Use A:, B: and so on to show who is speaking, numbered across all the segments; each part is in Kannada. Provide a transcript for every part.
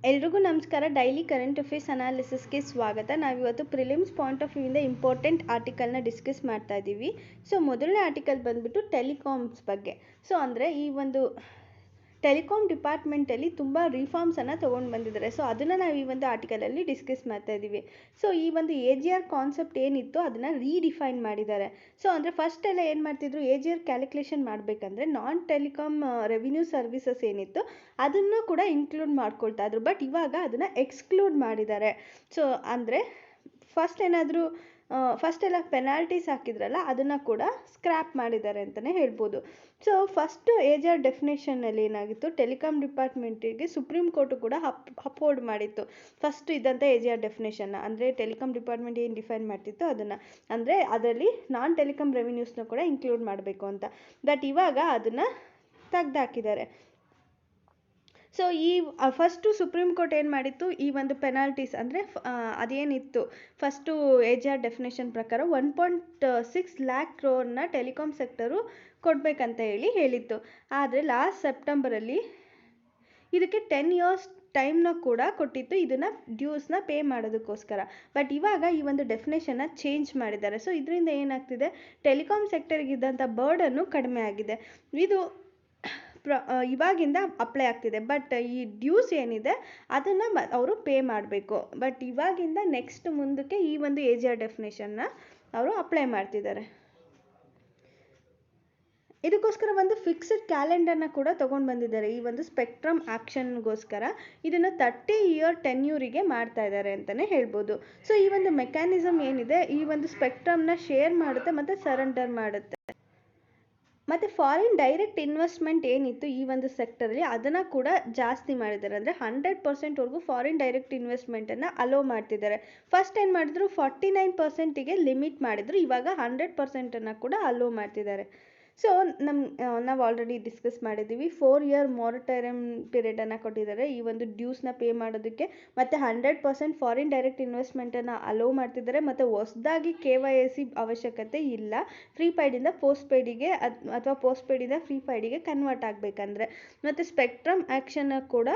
A: ಎಲ್ರಿಗೂ ನಮಸ್ಕಾರ. ಡೈಲಿ ಕರೆಂಟ್ ಅಫೇರ್ಸ್ ಅನಾಲಿಸಿಸ್ಗೆ ಸ್ವಾಗತ. ನಾವಿವತ್ತು ಪ್ರಿಲಿಮ್ಸ್ ಪಾಯಿಂಟ್ ಆಫ್ ವ್ಯೂಯಿಂದ ಇಂಪಾರ್ಟೆಂಟ್ ಆರ್ಟಿಕಲ್ನ ಡಿಸ್ಕಸ್ ಮಾಡ್ತಾ ಇದ್ದೀವಿ. ಸೊ ಮೊದಲನೇ ಆರ್ಟಿಕಲ್ ಬಂದ್ಬಿಟ್ಟು ಟೆಲಿಕಾಮ್ಸ್ ಬಗ್ಗೆ. ಸೊ ಅಂದರೆ ಈ ಒಂದು ಟೆಲಿಕಾಮ್ ಡಿಪಾರ್ಟ್ಮೆಂಟಲ್ಲಿ ತುಂಬ ರಿಫಾರ್ಮ್ಸನ್ನು ತೊಗೊಂಡು ಬಂದಿದ್ದಾರೆ. ಸೊ ಅದನ್ನು ನಾವು ಈ ಒಂದು ಆರ್ಟಿಕಲಲ್ಲಿ ಡಿಸ್ಕಸ್ ಮಾಡ್ತಾ ಇದ್ದೀವಿ. ಸೊ ಈ ಒಂದು AGR ಕಾನ್ಸೆಪ್ಟ್ ಏನಿತ್ತು ಅದನ್ನು ರೀಡಿಫೈನ್ ಮಾಡಿದ್ದಾರೆ. ಸೊ ಅಂದರೆ ಫಸ್ಟ್ ಎಲ್ಲ ಏನು ಮಾಡ್ತಿದ್ರು, AGR ಕ್ಯಾಲ್ಕುಲೇಷನ್ ಮಾಡಬೇಕಂದ್ರೆ ನಾನ್ ಟೆಲಿಕಾಮ್ ರೆವಿನ್ಯೂ ಸರ್ವಿಸಸ್ ಏನಿತ್ತು ಅದನ್ನು ಕೂಡ ಇನ್ಕ್ಲೂಡ್ ಮಾಡ್ಕೊಳ್ತಾ ಇದ್ರು. ಬಟ್ ಇವಾಗ ಅದನ್ನು ಎಕ್ಸ್ಕ್ಲೂಡ್ ಮಾಡಿದ್ದಾರೆ. ಸೊ ಅಂದರೆ ಫಸ್ಟ್ ಎಲ್ಲ ಪೆನಾಲ್ಟೀಸ್ ಹಾಕಿದ್ರಲ್ಲ ಅದನ್ನು ಕೂಡ ಸ್ಕ್ರ್ಯಾಪ್ ಮಾಡಿದ್ದಾರೆ ಅಂತಲೇ ಹೇಳ್ಬೋದು. ಸೊ ಫಸ್ಟ್ AGR ಡೆಫಿನೇಷನಲ್ಲಿ ಏನಾಗಿತ್ತು, ಟೆಲಿಕಾಮ್ ಡಿಪಾರ್ಟ್ಮೆಂಟಿಗೆ ಸುಪ್ರೀಂ ಕೋರ್ಟು ಕೂಡ ಅಪ್ಹೋಲ್ಡ್ ಮಾಡಿತ್ತು ಫಸ್ಟ್ ಇದ್ದಂಥ AGR ಡೆಫಿನೇಷನ್ನ. ಅಂದರೆ ಟೆಲಿಕಾಮ್ ಡಿಪಾರ್ಟ್ಮೆಂಟ್ ಏನು ಡಿಫೈನ್ ಮಾಡ್ತಿತ್ತು ಅದನ್ನು, ಅಂದರೆ ಅದರಲ್ಲಿ ನಾನ್ ಟೆಲಿಕಾಮ್ ರೆವಿನ್ಯೂಸ್ನ ಕೂಡ ಇನ್ಕ್ಲೂಡ್ ಮಾಡಬೇಕು ಅಂತ. ಬಟ್ ಇವಾಗ ಅದನ್ನು ತೆಗ್ದಾಕಿದ್ದಾರೆ. ಸೊ ಈ ಫಸ್ಟು ಸುಪ್ರೀಂ ಕೋರ್ಟ್ ಏನು ಮಾಡಿತ್ತು, ಈ ಒಂದು ಪೆನಾಲ್ಟೀಸ್ ಅಂದರೆ ಅದೇನಿತ್ತು ಫಸ್ಟು AGR ಡೆಫಿನೇಷನ್ ಪ್ರಕಾರ 1.6 lakh crore ಟೆಲಿಕಾಮ್ ಸೆಕ್ಟರು ಕೊಡಬೇಕಂತ ಹೇಳಿತ್ತು. ಆದರೆ ಲಾಸ್ಟ್ ಸೆಪ್ಟೆಂಬರಲ್ಲಿ ಇದಕ್ಕೆ 10 years ಟೈಮ್ನ ಕೂಡ ಕೊಟ್ಟಿತ್ತು ಇದನ್ನು ಡ್ಯೂಸ್ನ ಪೇ ಮಾಡೋದಕ್ಕೋಸ್ಕರ. ಬಟ್ ಇವಾಗ ಈ ಒಂದು ಡೆಫಿನೇಷನ್ನ ಚೇಂಜ್ ಮಾಡಿದ್ದಾರೆ. ಸೊ ಇದರಿಂದ ಏನಾಗ್ತಿದೆ, ಟೆಲಿಕಾಮ್ ಸೆಕ್ಟರ್ಗಿದ್ದಂಥ ಬರ್ಡನ್ನು ಕಡಿಮೆ ಆಗಿದೆ. ಇದು ಇವಾಗಿಂದ ಅಪ್ಲೈ ಆಗ್ತಿದೆ. ಬಟ್ ಈ ಡ್ಯೂಸ್ ಏನಿದೆ ಅದನ್ನು ಅವರು ಪೇ ಮಾಡಬೇಕು. ಬಟ್ ಇವಾಗಿಂದ ನೆಕ್ಸ್ಟ್ ಮುಂದಕ್ಕೆ ಈ ಒಂದು AGR ಡೆಫಿನೇಷನ್ನ ಅವರು ಅಪ್ಲೈ ಮಾಡ್ತಿದ್ದಾರೆ. ಇದಕ್ಕೋಸ್ಕರ ಒಂದು ಫಿಕ್ಸ್ಡ್ ಕ್ಯಾಲೆಂಡರ್ನ ಕೂಡ ತೊಗೊಂಡು ಬಂದಿದ್ದಾರೆ ಈ ಒಂದು ಸ್ಪೆಕ್ಟ್ರಮ್ ಆ್ಯಕ್ಷನ್ಗೋಸ್ಕರ. ಇದನ್ನು 30 year ಟೆನ್ಯೂರಿಗೆ ಮಾಡ್ತಾ ಇದ್ದಾರೆ ಅಂತಲೇ ಹೇಳ್ಬೋದು. ಸೊ ಈ ಒಂದು ಮೆಕ್ಯಾನಿಸಮ್ ಏನಿದೆ ಈ ಒಂದು ಸ್ಪೆಕ್ಟ್ರಮ್ನ ಶೇರ್ ಮಾಡುತ್ತೆ ಮತ್ತು ಸರೆಂಡರ್ ಮಾಡುತ್ತೆ. ಮತ್ತು ಫಾರಿನ್ ಡೈರೆಕ್ಟ್ ಇನ್ವೆಸ್ಟ್ಮೆಂಟ್ ಏನಿತ್ತು ಈ ಒಂದು ಸೆಕ್ಟರಲ್ಲಿ ಅದನ್ನು ಕೂಡ ಜಾಸ್ತಿ ಮಾಡಿದ್ದಾರೆ. ಅಂದರೆ 100%ವರೆಗೂ ಫಾರಿನ್ ಡೈರೆಕ್ಟ್ ಇನ್ವೆಸ್ಟ್ಮೆಂಟನ್ನು ಅಲೋ ಮಾಡ್ತಿದ್ದಾರೆ. ಫಸ್ಟ್ ಏನು ಮಾಡಿದ್ರು, 49%ಗೆ ಲಿಮಿಟ್ ಮಾಡಿದ್ರು. ಇವಾಗ 100%ಅನ್ನು ಕೂಡ ಅಲೋ ಮಾಡ್ತಿದ್ದಾರೆ. ಸೊ ನಾವು ಆಲ್ರೆಡಿ ಡಿಸ್ಕಸ್ ಮಾಡಿದ್ದೀವಿ. 4 year ಮೊರಟೋರಿಯಂ ಪೀರಿಯಡನ್ನು ಕೊಟ್ಟಿದ್ದಾರೆ ಈ ಒಂದು ಡ್ಯೂಸ್ನ ಪೇ ಮಾಡೋದಕ್ಕೆ. ಮತ್ತು 100% ಫಾರಿನ್ ಡೈರೆಕ್ಟ್ ಇನ್ವೆಸ್ಟ್ಮೆಂಟನ್ನು ಅಲೋ ಮಾಡ್ತಿದ್ದಾರೆ. ಮತ್ತು ಹೊಸದಾಗಿ KYC ಅವಶ್ಯಕತೆ ಇಲ್ಲ. ಪ್ರೀಪೇಯ್ಡಿಂದ ಪೋಸ್ಟ್ಪೇಯ್ಡಿಗೆ ಅಥವಾ ಪೋಸ್ಟ್ಪೇಯ್ಡಿಂದ ಪ್ರೀಪೇಯ್ಡಿಗೆ ಕನ್ವರ್ಟ್ ಆಗಬೇಕಂದ್ರೆ. ಮತ್ತು ಸ್ಪೆಕ್ಟ್ರಮ್ ಆ್ಯಕ್ಷನ್ನ ಕೂಡ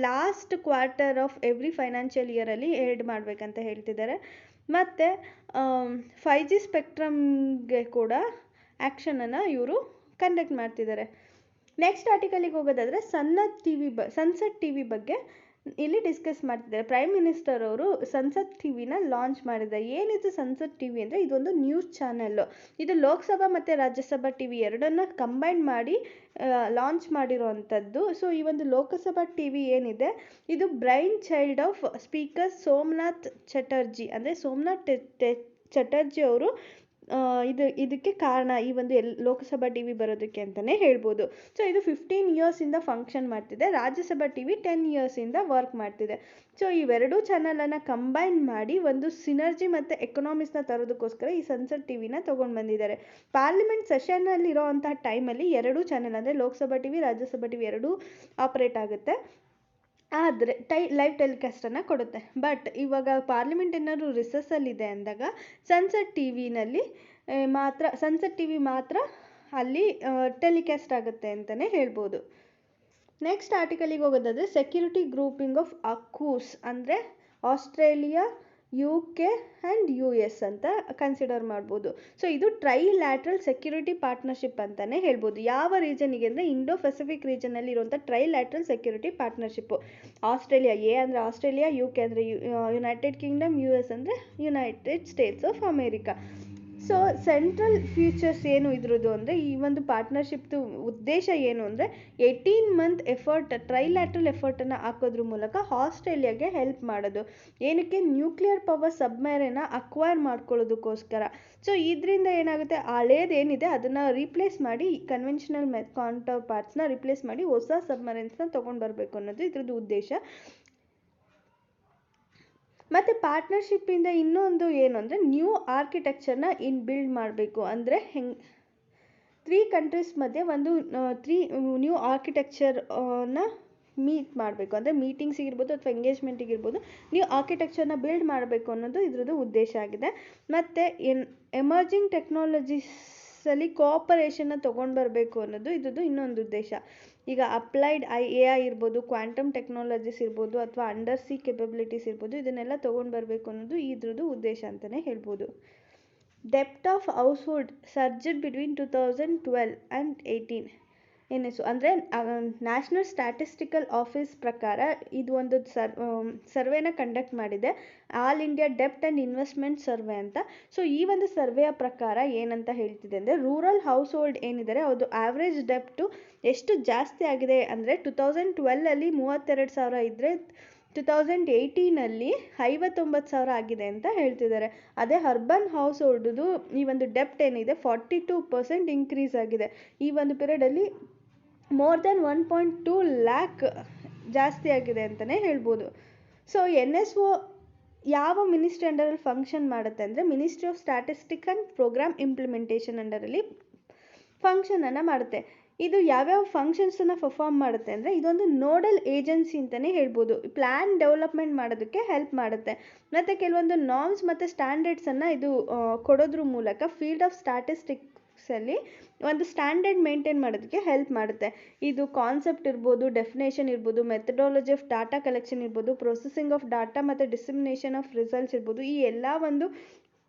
A: last quarter of every financial ಇಯರಲ್ಲಿ ಆ್ಯಡ್ ಮಾಡಬೇಕಂತ ಹೇಳ್ತಿದ್ದಾರೆ. ಮತ್ತು 5G ಸ್ಪೆಕ್ಟ್ರಮ್ಗೆ ಕೂಡ ಆ್ಯಕ್ಷನನ್ನು ಇವರು ಕಂಡಕ್ಟ್ ಮಾಡ್ತಿದ್ದಾರೆ. ನೆಕ್ಸ್ಟ್ ಆರ್ಟಿಕಲಿಗೆ ಹೋಗೋದಾದರೆ ಸನ್ಸೆಟ್ TV ಬಗ್ಗೆ ಇಲ್ಲಿ ಡಿಸ್ಕಸ್ ಮಾಡ್ತಿದ್ದಾರೆ. ಪ್ರೈಮ್ ಮಿನಿಸ್ಟರ್ ಅವರು ಸನ್ಸೆಟ್ TVನ ಲಾಂಚ್ ಮಾಡಿದ್ದಾರೆ. ಏನಿದು ಸನ್ಸೆಟ್ TV ಅಂದರೆ ಇದೊಂದು ನ್ಯೂಸ್ ಚಾನೆಲ್ಲು. ಇದು ಲೋಕಸಭಾ ಮತ್ತು ರಾಜ್ಯಸಭಾ TV ಎರಡನ್ನು ಕಂಬೈನ್ ಮಾಡಿ ಲಾಂಚ್ ಮಾಡಿರೋವಂಥದ್ದು. ಸೊ ಈ ಒಂದು ಲೋಕಸಭಾ TV ಏನಿದೆ ಇದು brain child of speaker Somnath Chatterjee. ಅಂದರೆ ಸೋಮನಾಥ್ ಚಟರ್ಜಿ ಅವರು ಇದಕ್ಕೆ ಕಾರಣ ಈ ಒಂದು ಲೋಕಸಭಾ TV ಬರೋದಕ್ಕೆ ಅಂತಲೇ ಹೇಳ್ಬೋದು. ಸೊ ಇದು 15 yearsಯಿಂದ ಫಂಕ್ಷನ್ ಮಾಡ್ತಿದೆ. ರಾಜ್ಯಸಭಾ TV 10 yearsಯಿಂದ ವರ್ಕ್ ಮಾಡ್ತಿದೆ. ಸೊ ಇವೆರಡೂ ಚಾನಲನ್ನು ಕಂಬೈನ್ ಮಾಡಿ ಒಂದು ಸಿನರ್ಜಿ ಮತ್ತು ಎಕನಾಮಿಕ್ಸ್ನ ತರೋದಕ್ಕೋಸ್ಕರ ಈ ಸನ್ಸೆಟ್ TVನ ತೊಗೊಂಡು ಬಂದಿದ್ದಾರೆ. ಪಾರ್ಲಿಮೆಂಟ್ ಸೆಷನಲ್ಲಿ ಇರೋವಂಥ ಟೈಮಲ್ಲಿ ಎರಡೂ ಚಾನಲ್ ಅಂದರೆ ಲೋಕಸಭಾ TV ರಾಜ್ಯಸಭಾ TV ಎರಡೂ ಆಪ್ರೇಟ್ ಆಗುತ್ತೆ. ಆದರೆ ಲೈವ್ ಟೆಲಿಕಾಸ್ಟನ್ನು ಕೊಡುತ್ತೆ. ಬಟ್ ಇವಾಗ ಪಾರ್ಲಿಮೆಂಟ್ ಏನಾದರೂ ರಿಸೆಸ್ಸಲ್ಲಿದೆ ಅಂದಾಗ ಸನ್ಸೆಟ್ TV ಮಾತ್ರ ಅಲ್ಲಿ ಟೆಲಿಕಾಸ್ಟ್ ಆಗುತ್ತೆ ಅಂತಲೇ ಹೇಳ್ಬೋದು. ನೆಕ್ಸ್ಟ್ ಆರ್ಟಿಕಲಿಗೆ ಹೋಗೋದಾದರೆ ಸೆಕ್ಯೂರಿಟಿ ಗ್ರೂಪಿಂಗ್ ಆಫ್ ಅಕೂಸ್ ಅಂದರೆ ಆಸ್ಟ್ರೇಲಿಯಾ, UK ಆ್ಯಂಡ್ US ಅಂತ ಕನ್ಸಿಡರ್ ಮಾಡ್ಬೋದು. ಸೊ ಇದು ಟ್ರೈಲ್ಯಾಟ್ರಲ್ ಸೆಕ್ಯೂರಿಟಿ ಪಾರ್ಟ್ನರ್ಶಿಪ್ ಅಂತಲೇ ಹೇಳ್ಬೋದು. ಯಾವ ರೀಜನಿಗೆ ಅಂದರೆ ಇಂಡೋ ಪೆಸಿಫಿಕ್ ರೀಜನಲ್ಲಿ ಇರುವಂಥ ಟ್ರೈಲ್ಯಾಟ್ರಲ್ ಸೆಕ್ಯೂರಿಟಿ ಪಾರ್ಟ್ನರ್ಶಿಪ್ಪು. ಆಸ್ಟ್ರೇಲಿಯಾ ಅಂದರೆ ಆಸ್ಟ್ರೇಲಿಯಾ, UK ಅಂದರೆ ಯುನೈಟೆಡ್ ಕಿಂಗ್ಡಮ್, US ಅಂದರೆ United States of America. So central features ಏನು ಇದ್ರದ್ದು ಅಂದರೆ ಈ ಒಂದು ಪಾರ್ಟ್ನರ್ಶಿಪ್ದು ಉದ್ದೇಶ ಏನು ಅಂದರೆ 18 month ಟ್ರೈಲ್ಯಾಟ್ರಲ್ ಎಫರ್ಟನ್ನು ಹಾಕೋದ್ರ ಮೂಲಕ ಆಸ್ಟ್ರೇಲಿಯಾಗೆ ಹೆಲ್ಪ್ ಮಾಡೋದು. ಏನಕ್ಕೆ, ನ್ಯೂಕ್ಲಿಯರ್ ಪವರ್ ಸಬ್ಮರೈನ್ನ ಅಕ್ವೈರ್ ಮಾಡ್ಕೊಳ್ಳೋದಕ್ಕೋಸ್ಕರ. ಸೊ ಇದರಿಂದ ಏನಾಗುತ್ತೆ, ಹಳೇದೇನಿದೆ ಅದನ್ನು ರೀಪ್ಲೇಸ್ ಮಾಡಿ ಕನ್ವೆನ್ಷನಲ್ ಕೌಂಟರ್ ಪಾರ್ಟ್ಸ್ನ ರೀಪ್ಲೇಸ್ ಮಾಡಿ ಹೊಸ ಸಬ್ಮರೈನ್ಸ್ನ ತೊಗೊಂಡು ಬರಬೇಕು ಅನ್ನೋದು ಇದ್ರದ್ದು ಉದ್ದೇಶ. ಮತ್ತು ಪಾರ್ಟ್ನರ್ಶಿಪ್ಪಿಂದ ಇನ್ನೊಂದು ಏನು ಅಂದರೆ ನ್ಯೂ ಆರ್ಕಿಟೆಕ್ಚರ್ನ ಬಿಲ್ಡ್ ಮಾಡಬೇಕು. ಅಂದರೆ 3 countries ಮಧ್ಯೆ ಒಂದು 3 ನ್ಯೂ ಆರ್ಕಿಟೆಕ್ಚರ್ನ ಮೀಟ್ ಮಾಡಬೇಕು. ಅಂದರೆ ಮೀಟಿಂಗ್ಸಿಗಿರ್ಬೋದು ಅಥವಾ ಎಂಗೇಜ್ಮೆಂಟಿಗಿರ್ಬೋದು ನ್ಯೂ ಆರ್ಕಿಟೆಕ್ಚರ್ನ ಬಿಲ್ಡ್ ಮಾಡಬೇಕು ಅನ್ನೋದು ಇದ್ರದ್ದು ಉದ್ದೇಶ ಆಗಿದೆ. ಮತ್ತು ಎಮರ್ಜಿಂಗ್ ಟೆಕ್ನಾಲಜೀಸಲ್ಲಿ ಕೋಆಪರೇಷನ್ನ ತೊಗೊಂಡು ಬರಬೇಕು ಅನ್ನೋದು ಇದ್ರದ್ದು ಇನ್ನೊಂದು ಉದ್ದೇಶ. ಈಗ ಅಪ್ಲೈಡ್ AI ಇರ್ಬೋದು, ಕ್ವಾಂಟಮ್ ಟೆಕ್ನಾಲಜೀಸ್ ಇರ್ಬೋದು, ಅಥವಾ ಅಂಡರ್ ಸಿ ಕೆಪಬಿಲಿಟೀಸ್ ಇರ್ಬೋದು, ಇದನ್ನೆಲ್ಲ ತೊಗೊಂಡು ಬರಬೇಕು ಅನ್ನೋದು ಇದ್ರದ್ದು ಉದ್ದೇಶ ಅಂತಲೇ ಹೇಳ್ಬೋದು. ಡೆಪ್ತ್ of household surged between 2012 and 18 NSO ಅಂದರೆ ನ್ಯಾಷನಲ್ ಸ್ಟ್ಯಾಟಿಸ್ಟಿಕಲ್ ಆಫೀಸ್ ಪ್ರಕಾರ ಇದು ಒಂದು ಸರ್ವೆನ ಕಂಡಕ್ಟ್ ಮಾಡಿದೆ, ಆಲ್ ಇಂಡಿಯಾ ಡೆಪ್ಟ್ ಆ್ಯಂಡ್ ಇನ್ವೆಸ್ಟ್ಮೆಂಟ್ ಸರ್ವೆ ಅಂತ. ಸೊ ಈ ಒಂದು ಸರ್ವೆಯ ಪ್ರಕಾರ ಏನಂತ ಹೇಳ್ತಿದೆ ಅಂದರೆ, ರೂರಲ್ ಹೌಸ್ ಹೋಲ್ಡ್ ಏನಿದ್ದಾರೆ ಅದು ಆವ್ರೇಜ್ ಡೆಪ್ಟು ಎಷ್ಟು ಜಾಸ್ತಿ ಆಗಿದೆ ಅಂದರೆ 2012ಅಲ್ಲಿ 32,000 ಇದ್ದರೆ 2018ಅಲ್ಲಿ 59,000 ಆಗಿದೆ ಅಂತ ಹೇಳ್ತಿದ್ದಾರೆ. ಅದೇ ಅರ್ಬನ್ ಹೌಸ್ ಹೋಲ್ಡ್ದು ಈ ಒಂದು ಡೆಪ್ಟ್ ಏನಿದೆ 42% ಇನ್ಕ್ರೀಸ್ ಆಗಿದೆ. ಈ ಒಂದು ಪೀರಿಯಡಲ್ಲಿ ಮೋರ್ ದೆನ್ 1.2 ಲ್ಯಾಕ್ ಜಾಸ್ತಿ ಆಗಿದೆ ಅಂತಲೇ ಹೇಳ್ಬೋದು. ಸೊ NSO ಯಾವ ಮಿನಿಸ್ಟ್ರಿ ಅಂಡರಲ್ಲಿ ಫಂಕ್ಷನ್ ಮಾಡುತ್ತೆ ಅಂದರೆ, ministry of statistic and program implementation ಅಂಡರಲ್ಲಿ ಫಂಕ್ಷನನ್ನು ಮಾಡುತ್ತೆ. ಇದು ಯಾವ್ಯಾವ ಫಂಕ್ಷನ್ಸನ್ನು ಪರ್ಫಾರ್ಮ್ ಮಾಡುತ್ತೆ ಅಂದರೆ, ಇದೊಂದು ನೋಡಲ್ ಏಜೆನ್ಸಿ ಅಂತಲೇ ಹೇಳ್ಬೋದು. ಪ್ಲ್ಯಾನ್ ಡೆವಲಪ್ಮೆಂಟ್ ಮಾಡೋದಕ್ಕೆ ಹೆಲ್ಪ್ ಮಾಡುತ್ತೆ, ಮತ್ತು ಕೆಲವೊಂದು ನಾರ್ಮ್ಸ್ ಮತ್ತು ಸ್ಟ್ಯಾಂಡರ್ಡ್ಸನ್ನು ಇದು ಕೊಡೋದ್ರ ಮೂಲಕ ಫೀಲ್ಡ್ ಆಫ್ ಸ್ಟ್ಯಾಟಿಸ್ಟಿಕ್ಸಲ್ಲಿ ಒಂದು ಸ್ಟ್ಯಾಂಡರ್ಡ್ ಮೇಂಟೈನ್ ಮಾಡೋದಕ್ಕೆ ಹೆಲ್ಪ್ ಮಾಡುತ್ತೆ. ಇದು ಕಾನ್ಸೆಪ್ಟ್ ಇರ್ಬೋದು, ಡೆಫಿನೇಷನ್ ಇರ್ಬೋದು, ಮೆಥಡಾಲಜಿ ಆಫ್ ಡಾಟಾ ಕಲೆಕ್ಷನ್ ಇರ್ಬೋದು, ಪ್ರೊಸೆಸಿಂಗ್ ಆಫ್ ಡಾಟಾ ಮತ್ತು ಡಿಸಿಮಿನೇಷನ್ ಆಫ್ ರಿಸಲ್ಟ್ಸ್ ಇರ್ಬೋದು, ಈ ಎಲ್ಲ ಒಂದು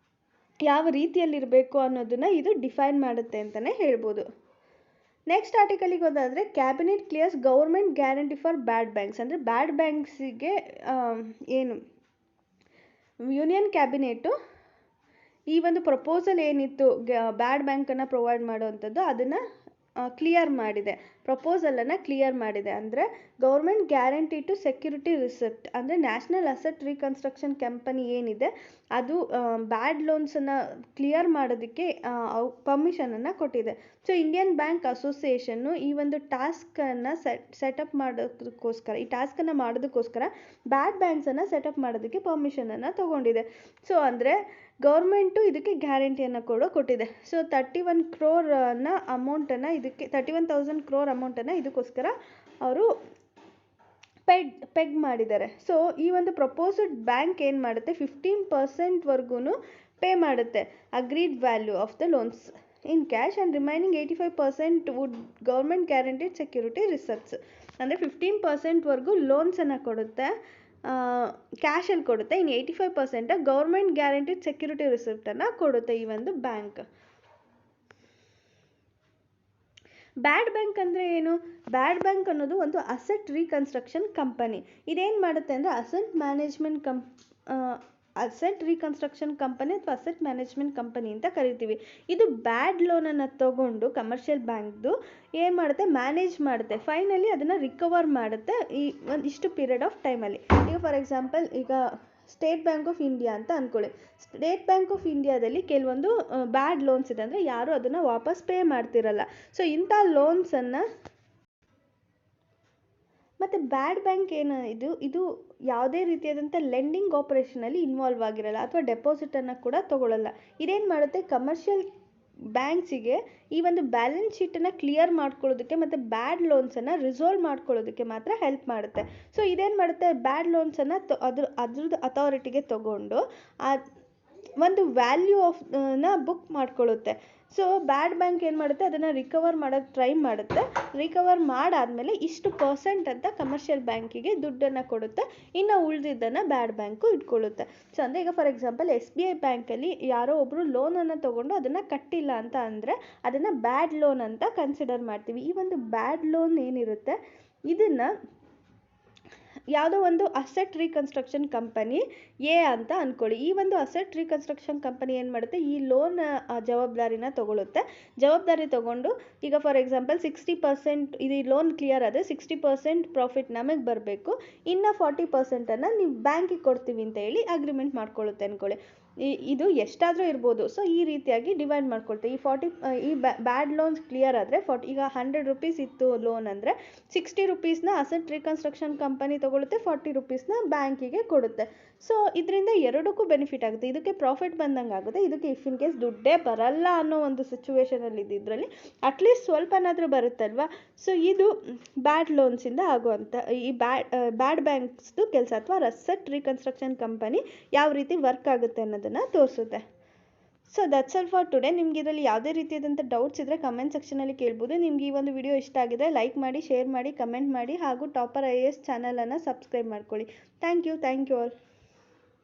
A: ಯಾವ ರೀತಿಯಲ್ಲಿರಬೇಕು ಅನ್ನೋದನ್ನು ಇದು ಡಿಫೈನ್ ಮಾಡುತ್ತೆ ಅಂತಲೇ ಹೇಳ್ಬೋದು. ನೆಕ್ಸ್ಟ್ ಆರ್ಟಿಕಲಿಗೆ ಹೋದಾದರೆ, cabinet clears government guarantee for bad banks. ಅಂದರೆ ಬ್ಯಾಡ್ ಬ್ಯಾಂಕ್ಸಿಗೆ ಏನು ಯೂನಿಯನ್ ಕ್ಯಾಬಿನೆಟು ಈ ಒಂದು ಪ್ರಪೋಸಲ್ ಏನಿತ್ತು ಬ್ಯಾಡ್ ಬ್ಯಾಂಕನ್ನು ಪ್ರೊವೈಡ್ ಮಾಡುವಂಥದ್ದು ಅದನ್ನು ಕ್ಲಿಯರ್ ಮಾಡಿದೆ, ಪ್ರಪೋಸಲನ್ನು ಕ್ಲಿಯರ್ ಮಾಡಿದೆ. ಅಂದರೆ government guarantee to security receipt ಅಂದರೆ ನ್ಯಾಷನಲ್ ಅಸೆಟ್ ರೀಕನ್ಸ್ಟ್ರಕ್ಷನ್ ಕಂಪನಿ ಏನಿದೆ ಅದು ಬ್ಯಾಡ್ ಲೋನ್ಸನ್ನು ಕ್ಲಿಯರ್ ಮಾಡೋದಕ್ಕೆ ಪರ್ಮಿಷನನ್ನು ಕೊಟ್ಟಿದೆ. ಸೊ ಇಂಡಿಯನ್ ಬ್ಯಾಂಕ್ ಅಸೋಸಿಯೇಷನ್ನು ಈ ಒಂದು ಟಾಸ್ಕನ್ನು ಸೆಟಪ್ ಮಾಡೋದಕ್ಕೋಸ್ಕರ, ಈ ಟಾಸ್ಕನ್ನು ಮಾಡೋದಕ್ಕೋಸ್ಕರ ಬ್ಯಾಡ್ ಬ್ಯಾಂಕ್ಸನ್ನು ಸೆಟಪ್ ಮಾಡೋದಕ್ಕೆ ಪರ್ಮಿಷನನ್ನು ತೊಗೊಂಡಿದೆ. ಸೊ ಅಂದರೆ ಗೌರ್ಮೆಂಟು ಇದಕ್ಕೆ ಗ್ಯಾರಂಟಿಯನ್ನು ಕೊಟ್ಟಿದೆ. ಸೊ 31 crore ಅಮೌಂಟನ್ನು ಇದಕ್ಕೆ 31,000 crore ಅಮೌಂಟನ್ನು ಇದಕ್ಕೋಸ್ಕರ ಅವರು ಪೆಗ್ ಮಾಡಿದ್ದಾರೆ. ಸೊ ಈ ಒಂದು ಪ್ರಪೋಸ್ಡ್ ಬ್ಯಾಂಕ್ ಏನು ಮಾಡುತ್ತೆ, 15% ಪೇ ಮಾಡುತ್ತೆ agreed value of the loans in cash and remaining 85% would government guaranteed security reserves. ಅಂದರೆ 15% ಲೋನ್ಸನ್ನು ಕೊಡುತ್ತೆ, ಕ್ಯಾಶಲ್ಲಿ ಕೊಡುತ್ತೆ, ಇನ್ನು 85% ಗೌರ್ಮೆಂಟ್ ಗ್ಯಾರಂಟಿಡ್ ಸೆಕ್ಯೂರಿಟಿ ರಿಸಿಪ್ಟನ್ನು ಕೊಡುತ್ತೆ ಈ ಒಂದು ಬ್ಯಾಂಕ್. ಬ್ಯಾಡ್ ಬ್ಯಾಂಕ್ ಅಂದರೆ ಏನು? ಬ್ಯಾಡ್ ಬ್ಯಾಂಕ್ ಅನ್ನೋದು ಒಂದು ಅಸೆಟ್ ರೀಕನ್ಸ್ಟ್ರಕ್ಷನ್ ಕಂಪನಿ. ಇದೇನು ಮಾಡುತ್ತೆ ಅಂದರೆ ಅಸೆಟ್ ರೀಕನ್ಸ್ಟ್ರಕ್ಷನ್ ಕಂಪನಿ ಅಥವಾ ಅಸೆಟ್ ಮ್ಯಾನೇಜ್ಮೆಂಟ್ ಕಂಪನಿ ಅಂತ ಕರಿತೀವಿ. ಇದು ಬ್ಯಾಡ್ ಲೋನನ್ನು ತಗೊಂಡು ಕಮರ್ಷಿಯಲ್ ಬ್ಯಾಂಕ್ದು ಏನು ಮಾಡುತ್ತೆ, ಮ್ಯಾನೇಜ್ ಮಾಡುತ್ತೆ, ಫೈನಲಿ ಅದನ್ನು ರಿಕವರ್ ಮಾಡುತ್ತೆ ಈ ಒಂದಿಷ್ಟು ಪೀರಿಯಡ್ ಆಫ್ ಟೈಮಲ್ಲಿ. ಈಗ ಫಾರ್ ಎಕ್ಸಾಂಪಲ್, ಈಗ ಸ್ಟೇಟ್ ಬ್ಯಾಂಕ್ ಆಫ್ ಇಂಡಿಯಾ ಅಂತ ಅಂದ್ಕೊಳ್ಳಿ. ಸ್ಟೇಟ್ ಬ್ಯಾಂಕ್ ಆಫ್ ಇಂಡಿಯಾದಲ್ಲಿ ಕೆಲವೊಂದು ಬ್ಯಾಡ್ ಲೋನ್ಸ್ ಇದೆ, ಅಂದರೆ ಯಾರು ಅದನ್ನು ವಾಪಸ್ ಪೇ ಮಾಡ್ತಿರಲ್ಲ. ಸೊ ಇಂಥ ಲೋನ್ಸನ್ನು ಮತ್ತು ಬ್ಯಾಡ್ ಬ್ಯಾಂಕ್ ಇದು ಯಾವುದೇ ರೀತಿಯಾದಂಥ ಲೆಂಡಿಂಗ್ ಆಪರೇಷನಲ್ಲಿ ಇನ್ವಾಲ್ವ್ ಆಗಿರಲ್ಲ ಅಥವಾ ಡೆಪಾಸಿಟನ್ನು ಕೂಡ ತೊಗೊಳ್ಳಲ್ಲ. ಇದೇನು ಮಾಡುತ್ತೆ, ಕಮರ್ಷಿಯಲ್ ಬ್ಯಾಂಕ್ಸಿಗೆ ಈ ಒಂದು ಬ್ಯಾಲೆನ್ಸ್ ಶೀಟನ್ನು ಕ್ಲಿಯರ್ ಮಾಡ್ಕೊಳ್ಳೋದಕ್ಕೆ ಮತ್ತು ಬ್ಯಾಡ್ ಲೋನ್ಸನ್ನು ರಿಸಾಲ್ವ್ ಮಾಡ್ಕೊಳ್ಳೋದಕ್ಕೆ ಮಾತ್ರ ಹೆಲ್ಪ್ ಮಾಡುತ್ತೆ. ಸೊ ಇದೇನು ಮಾಡುತ್ತೆ, ಬ್ಯಾಡ್ ಲೋನ್ಸನ್ನು ಅದ್ರದ್ದು ಅಥಾರಿಟಿಗೆ ತೊಗೊಂಡು ಒಂದು ವ್ಯಾಲ್ಯೂ ಆಫ್ನ ಬುಕ್ ಮಾಡ್ಕೊಳ್ಳುತ್ತೆ. ಸೊ ಬ್ಯಾಡ್ ಬ್ಯಾಂಕ್ ಏನು ಮಾಡುತ್ತೆ, ಅದನ್ನು ರಿಕವರ್ ಮಾಡೋಕ್ಕೆ ಟ್ರೈ ಮಾಡುತ್ತೆ. ರಿಕವರ್ ಮಾಡಾದಮೇಲೆ ಇಷ್ಟು % ಅಂತ ಕಮರ್ಷಿಯಲ್ ಬ್ಯಾಂಕಿಗೆ ದುಡ್ಡನ್ನು ಕೊಡುತ್ತೆ, ಇನ್ನು ಉಳಿದಿದ್ದನ್ನು ಬ್ಯಾಡ್ ಬ್ಯಾಂಕು ಇಟ್ಕೊಳ್ಳುತ್ತೆ. ಸೊ ಅಂದರೆ ಈಗ ಫಾರ್ ಎಕ್ಸಾಂಪಲ್ SBI ಬ್ಯಾಂಕಲ್ಲಿ ಯಾರೋ ಒಬ್ಬರು ಲೋನನ್ನು ತೊಗೊಂಡು ಅದನ್ನು ಕಟ್ಟಿಲ್ಲ ಅಂತ ಅಂದರೆ ಅದನ್ನು ಬ್ಯಾಡ್ ಲೋನ್ ಅಂತ ಕನ್ಸಿಡರ್ ಮಾಡ್ತೀವಿ. ಈ ಒಂದು ಬ್ಯಾಡ್ ಲೋನ್ ಏನಿರುತ್ತೆ ಇದನ್ನು ಯಾವುದೋ ಒಂದು ಅಸೆಟ್ ರೀಕನ್ಸ್ಟ್ರಕ್ಷನ್ ಕಂಪನಿ ಅಂತ ಅಂದ್ಕೊಳ್ಳಿ. ಈ ಒಂದು ಅಸೆಟ್ ರೀಕನ್ಸ್ಟ್ರಕ್ಷನ್ ಕಂಪನಿ ಏನು ಮಾಡುತ್ತೆ, ಈ ಲೋನ್ ಜವಾಬ್ದಾರಿನ ಜವಾಬ್ದಾರಿ ತೊಗೊಂಡು ಈಗ ಫಾರ್ ಎಕ್ಸಾಂಪಲ್ 60% ಇದು ಲೋನ್ ಕ್ಲಿಯರ್ ಆದರೆ 60% ಪ್ರಾಫಿಟ್ ನಮಗೆ ಬರಬೇಕು, ಇನ್ನು 40%ಅನ್ನು ನೀವು ಬ್ಯಾಂಕಿಗೆ ಕೊಡ್ತೀವಿ ಅಂತ ಹೇಳಿ ಅಗ್ರಿಮೆಂಟ್ ಮಾಡ್ಕೊಳ್ಳುತ್ತೆ ಅಂದ್ಕೊಳ್ಳಿ. ಇದು ಎಷ್ಟಾದರೂ ಇರ್ಬೋದು. ಸೊ ಈ ರೀತಿಯಾಗಿ ಡಿವೈಡ್ ಮಾಡ್ಕೊಳ್ತೆ. ಈ ಬ್ಯಾಡ್ ಲೋನ್ಸ್ ಕ್ಲಿಯರ್ ಆದರೆ ಈಗ 100 ರೂಪೀಸ್ ಇತ್ತು ಲೋನ್ ಅಂದರೆ 60 ರೂಪೀಸ್ನ ಅಸೆಟ್ ರೀಕನ್ಸ್ಟ್ರಕ್ಷನ್ ಕಂಪನಿ ತೊಗೊಳುತ್ತೆ, 40 ರೂಪೀಸ್ನ ಬ್ಯಾಂಕಿಗೆ ಕೊಡುತ್ತೆ. ಸೊ ಇದರಿಂದ ಎರಡಕ್ಕೂ ಬೆನಿಫಿಟ್ ಆಗುತ್ತೆ. ಇದಕ್ಕೆ ಪ್ರಾಫಿಟ್ ಬಂದಂಗೆ ಆಗುತ್ತೆ, ಇದಕ್ಕೆ ಇಫ್ ಇನ್ ಕೇಸ್ ದುಡ್ಡೇ ಬರಲ್ಲ ಅನ್ನೋ ಒಂದು ಸಿಚುವೇಷನಲ್ಲಿ ಇದ್ದಿದ್ರಲ್ಲಿ ಅಟ್ಲೀಸ್ಟ್ ಸ್ವಲ್ಪನಾದರೂ ಬರುತ್ತಲ್ವ. ಸೊ ಇದು ಬ್ಯಾಡ್ ಲೋನ್ಸಿಂದ ಆಗುವಂಥ ಈ ಬ್ಯಾಡ್ ಬ್ಯಾಂಕ್ಸ್ದು ಕೆಲಸ ಅಥವಾ ಅಸೆಟ್ ರೀಕನ್ಸ್ಟ್ರಕ್ಷನ್ ಕಂಪನಿ ಯಾವ ರೀತಿ ವರ್ಕ್ ಆಗುತ್ತೆ ಅನ್ನೋದನ್ನು ತೋರಿಸುತ್ತೆ. So that's all for today. ನಿಮ್ಗೆ ಇದರಲ್ಲಿ ಯಾವುದೇ ರೀತಿಯಾದಂಥ ಡೌಟ್ಸ್ ಇದ್ದರೆ ಕಮೆಂಟ್ ಸೆಕ್ಷನಲ್ಲಿ ಕೇಳ್ಬೋದು. ನಿಮ್ಗೆ ಈ ಒಂದು ವಿಡಿಯೋ ಇಷ್ಟ ಆಗಿದೆ ಲೈಕ್ ಮಾಡಿ, ಶೇರ್ ಮಾಡಿ, ಕಮೆಂಟ್ ಮಾಡಿ ಹಾಗೂ ಟಾಪರ್ IAS ಚಾನಲನ್ನು ಸಬ್ಸ್ಕ್ರೈಬ್ ಮಾಡ್ಕೊಳ್ಳಿ. Thank you all.